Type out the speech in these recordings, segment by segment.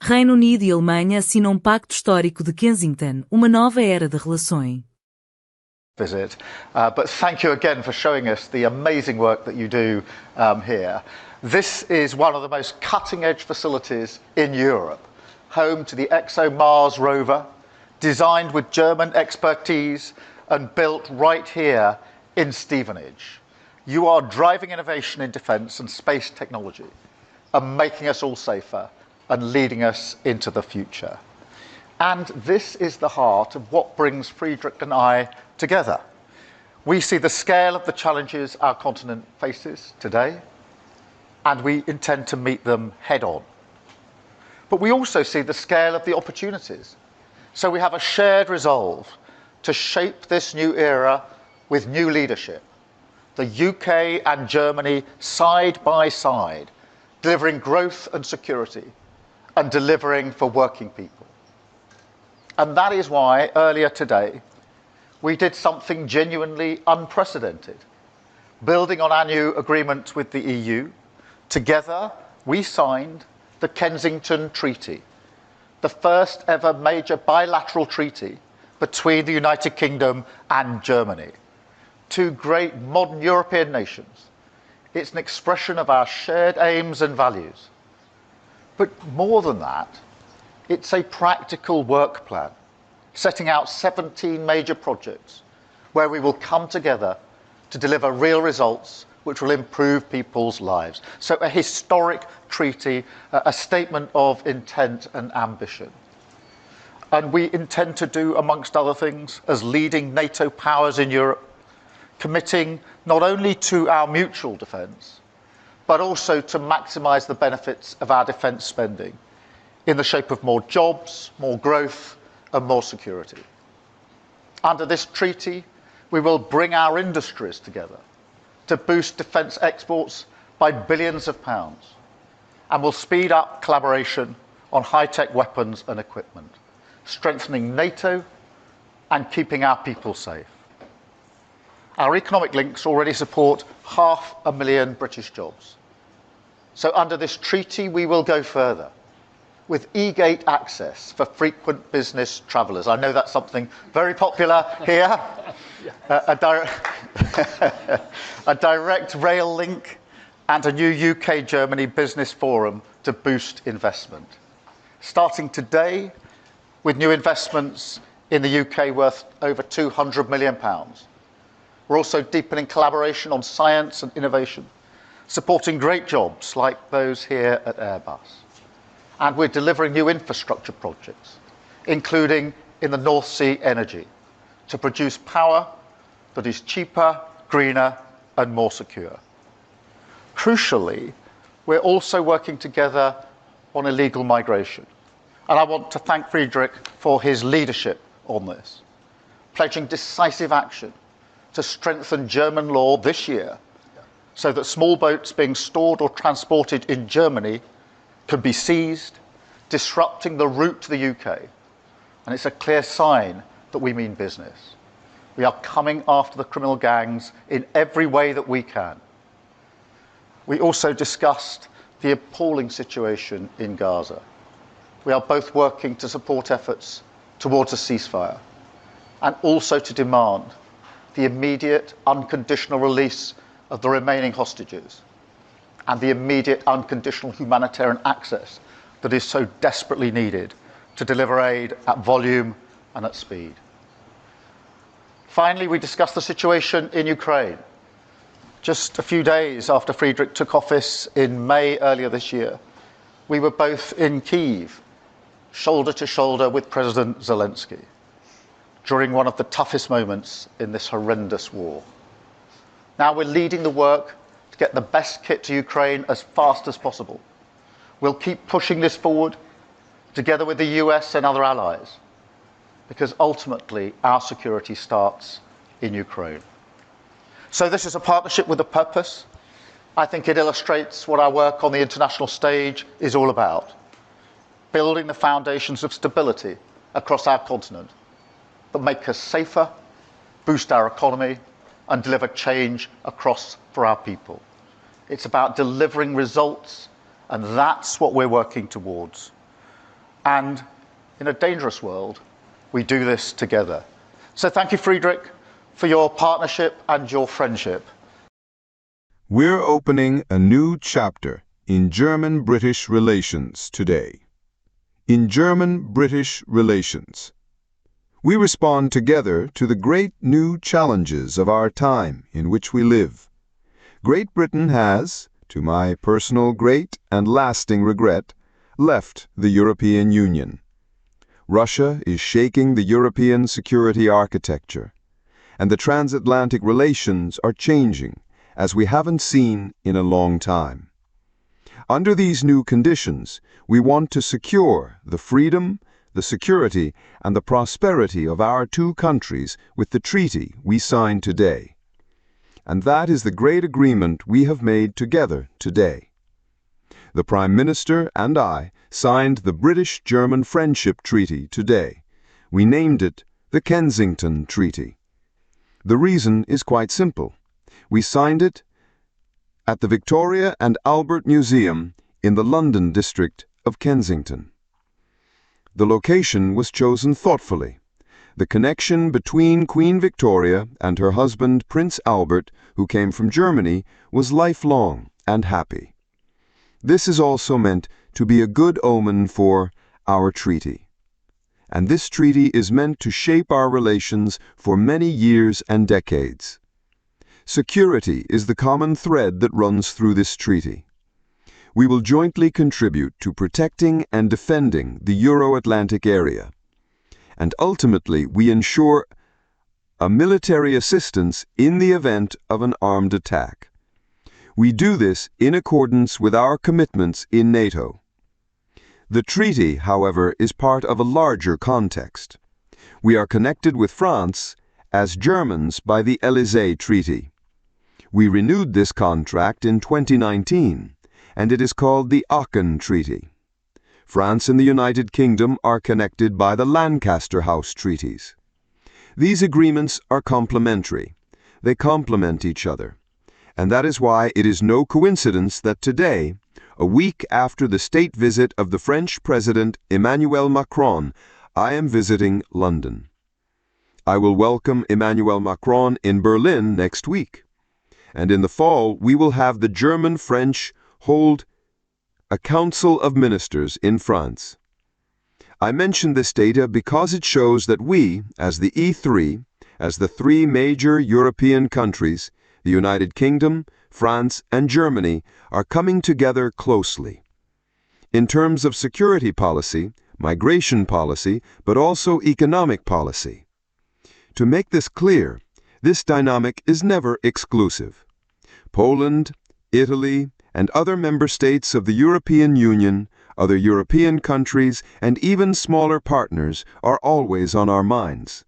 Reino Unido e Alemanha assinam Pacto Histórico de Kensington, uma nova era de relações. Visit, but thank you again for showing us the amazing work that you do here. This is one of the most cutting-edge facilities in Europe, home to the ExoMars rover, designed with German expertise and built right here in Stevenage. You are driving innovation in defence and space technology and making us all safer and leading us into the future. And this is the heart of what brings Friedrich and I together. We see the scale of the challenges our continent faces today, and we intend to meet them head on. But we also see the scale of the opportunities. So we have a shared resolve to shape this new era with new leadership. The UK and Germany side by side, delivering growth and security, and delivering for working people. And that is why earlier today we did something genuinely unprecedented. Building on our new agreement with the EU, together we signed the Kensington Treaty, the first ever major bilateral treaty between the United Kingdom and Germany, two great modern European nations. It's an expression of our shared aims and values. But more than that, it's a practical work plan, setting out 17 major projects where we will come together to deliver real results which will improve people's lives. So a historic treaty, a statement of intent and ambition. And we intend to do, amongst other things, as leading NATO powers in Europe, committing not only to our mutual defence, but also to maximise the benefits of our defence spending in the shape of more jobs, more growth, and more security. Under this treaty, we will bring our industries together to boost defence exports by billions of pounds, and will speed up collaboration on high-tech weapons and equipment, strengthening NATO and keeping our people safe. Our economic links already support 500,000 British jobs. So under this treaty, we will go further with e-gate access for frequent business travellers. I know that's something very popular here. A direct rail link and a new UK-Germany business forum to boost investment. Starting today with new investments in the UK worth over £200 million. We're also deepening collaboration on science and innovation, supporting great jobs like those here at Airbus. And we're delivering new infrastructure projects, including in the North Sea energy, to produce power that is cheaper, greener, and more secure. Crucially, we're also working together on illegal migration. And I want to thank Friedrich for his leadership on this, pledging decisive action to strengthen German law this year so that small boats being stored or transported in Germany can be seized, disrupting the route to the UK. And it's a clear sign that we mean business. We are coming after the criminal gangs in every way that we can. We also discussed the appalling situation in Gaza. We are both working to support efforts towards a ceasefire and also to demand the immediate unconditional release of the remaining hostages and the immediate unconditional humanitarian access that is so desperately needed to deliver aid at volume and at speed. Finally, we discussed the situation in Ukraine. Just a few days after Friedrich took office in May earlier this year, we were both in Kyiv, shoulder to shoulder with President Zelensky, during one of the toughest moments in this horrendous war. Now we're leading the work to get the best kit to Ukraine as fast as possible. We'll keep pushing this forward together with the US and other allies, because ultimately our security starts in Ukraine. So this is a partnership with a purpose. I think it illustrates what our work on the international stage is all about, building the foundations of stability across our continent that make us safer, boost our economy, and deliver change across for our people. It's about delivering results, and that's what we're working towards. And in a dangerous world, we do this together. So thank you, Friedrich, for your partnership and your friendship. We're opening a new chapter in German-British relations today. In German-British relations, we respond together to the great new challenges of our time in which we live. Great Britain has, to my personal great and lasting regret, left the European Union. Russia is shaking the European security architecture, and the transatlantic relations are changing as we haven't seen in a long time. Under these new conditions, we want to secure the freedom, the security, and the prosperity of our two countries with the treaty we signed today. And that is the great agreement we have made together today. The Prime Minister and I signed the British-German Friendship Treaty today. We named it the Kensington Treaty. The reason is quite simple. We signed it at the Victoria and Albert Museum in the London district of Kensington. The location was chosen thoughtfully. The connection between Queen Victoria and her husband Prince Albert, who came from Germany, was lifelong and happy. This is also meant to be a good omen for our treaty. And this treaty is meant to shape our relations for many years and decades. Security is the common thread that runs through this treaty. We will jointly contribute to protecting and defending the Euro-Atlantic area. And ultimately, we ensure a military assistance in the event of an armed attack. We do this in accordance with our commitments in NATO. The treaty, however, is part of a larger context. We are connected with France as Germans by the Élysée Treaty. We renewed this contract in 2019, and it is called the Aachen Treaty. France and the United Kingdom are connected by the Lancaster House Treaties. These agreements are complementary. They complement each other. And that is why it is no coincidence that today, a week after the state visit of the French President Emmanuel Macron, I am visiting London. I will welcome Emmanuel Macron in Berlin next week. And in the fall, we will have the German-French hold a Council of Ministers in France. I mention this data because it shows that we, as the E3, as the three major European countries, the United Kingdom, France, and Germany, are coming together closely. In terms of security policy, migration policy, but also economic policy. To make this clear, this dynamic is never exclusive. Poland, Italy, and other member states of the European Union, other European countries, and even smaller partners are always on our minds.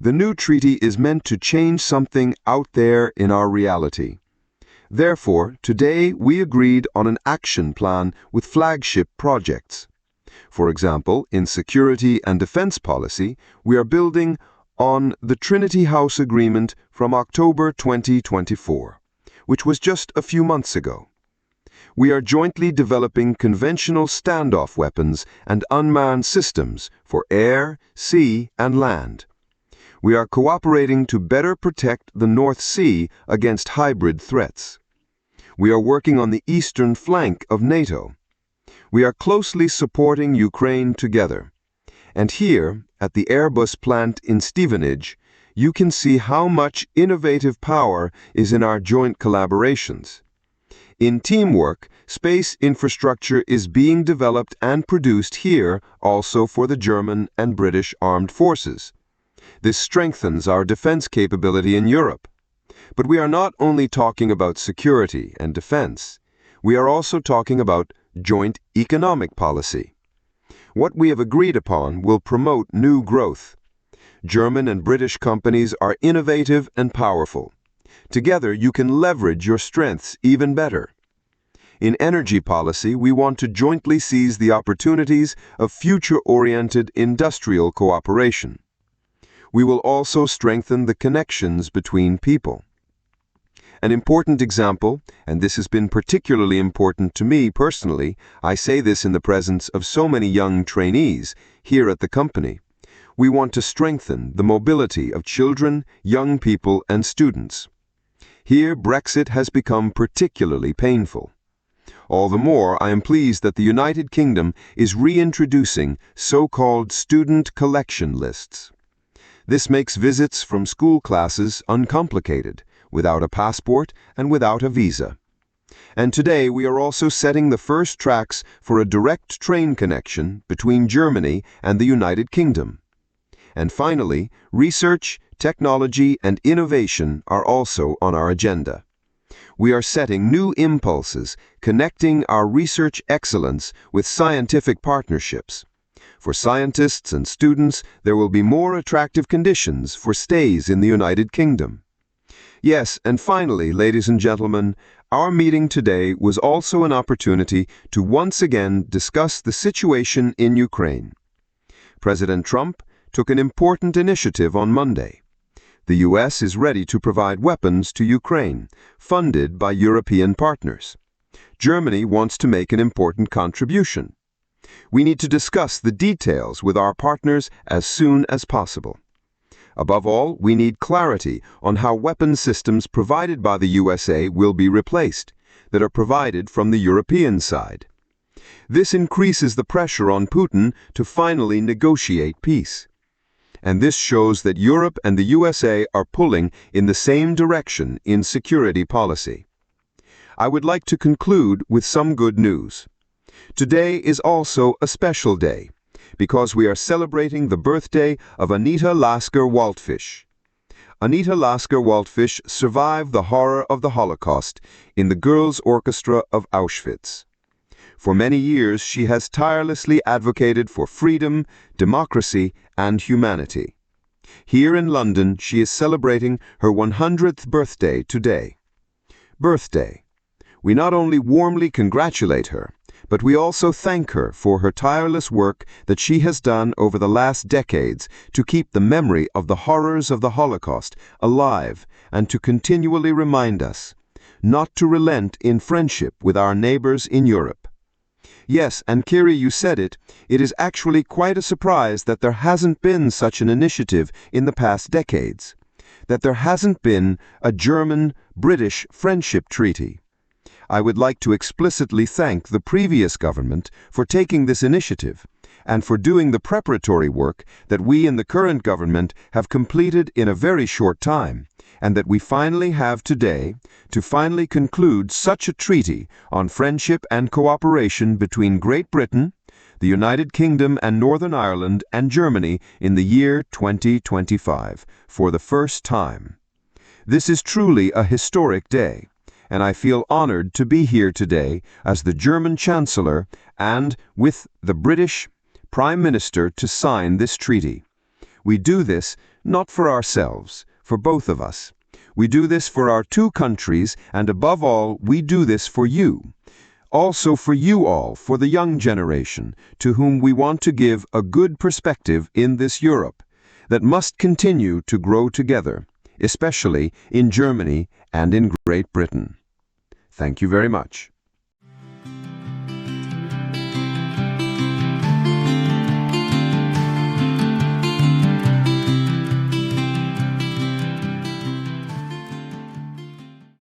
The new treaty is meant to change something out there in our reality. Therefore, today we agreed on an action plan with flagship projects. For example, in security and defense policy, we are building on the Trinity House Agreement from October 2024, which was just a few months ago. We are jointly developing conventional standoff weapons and unmanned systems for air, sea, and land. We are cooperating to better protect the North Sea against hybrid threats. We are working on the eastern flank of NATO. We are closely supporting Ukraine together. And here, at the Airbus plant in Stevenage, you can see how much innovative power is in our joint collaborations. In teamwork, space infrastructure is being developed and produced here also for the German and British armed forces. This strengthens our defense capability in Europe. But we are not only talking about security and defense. We are also talking about joint economic policy. What we have agreed upon will promote new growth. German and British companies are innovative and powerful. Together, you can leverage your strengths even better. In energy policy, we want to jointly seize the opportunities of future-oriented industrial cooperation. We will also strengthen the connections between people. An important example, and this has been particularly important to me personally, I say this in the presence of so many young trainees here at the company. We want to strengthen the mobility of children, young people, and students. Here, Brexit has become particularly painful. All the more, I am pleased that the United Kingdom is reintroducing so-called student collection lists. This makes visits from school classes uncomplicated, without a passport and without a visa. And today we are also setting the first tracks for a direct train connection between Germany and the United Kingdom. And finally, research, technology, and innovation are also on our agenda. We are setting new impulses, connecting our research excellence with scientific partnerships. For scientists and students, there will be more attractive conditions for stays in the United Kingdom. Yes, and finally, ladies and gentlemen, our meeting today was also an opportunity to once again discuss the situation in Ukraine. President Trump took an important initiative on Monday. The U.S. is ready to provide weapons to Ukraine, funded by European partners. Germany wants to make an important contribution. We need to discuss the details with our partners as soon as possible. Above all, we need clarity on how weapon systems provided by the USA will be replaced, that are provided from the European side. This increases the pressure on Putin to finally negotiate peace. And this shows that Europe and the USA are pulling in the same direction in security policy. I would like to conclude with some good news. Today is also a special day, because we are celebrating the birthday of Anita Lasker-Waldfisch. Anita Lasker-Waldfisch survived the horror of the Holocaust in the Girls' Orchestra of Auschwitz. For many years, she has tirelessly advocated for freedom, democracy, and humanity. Here in London, she is celebrating her 100th birthday today. Birthday. We not only warmly congratulate her, but we also thank her for her tireless work that she has done over the last decades to keep the memory of the horrors of the Holocaust alive and to continually remind us not to relent in friendship with our neighbors in Europe. Yes, and Kiri, you said it is actually quite a surprise that there hasn't been such an initiative in the past decades, that there hasn't been a German-British friendship treaty. I would like to explicitly thank the previous government for taking this initiative and for doing the preparatory work that we in the current government have completed in a very short time, and that we finally have today to finally conclude such a treaty on friendship and cooperation between Great Britain, the United Kingdom and Northern Ireland and Germany in the year 2025 for the first time. This is truly a historic day, and I feel honored to be here today as the German Chancellor and with the British Prime Minister to sign this treaty. We do this not for ourselves, for both of us. We do this for our two countries, and above all, we do this for you. Also for you all, for the young generation, to whom we want to give a good perspective in this Europe that must continue to grow together, especially in Germany and in Great Britain. Thank you very much.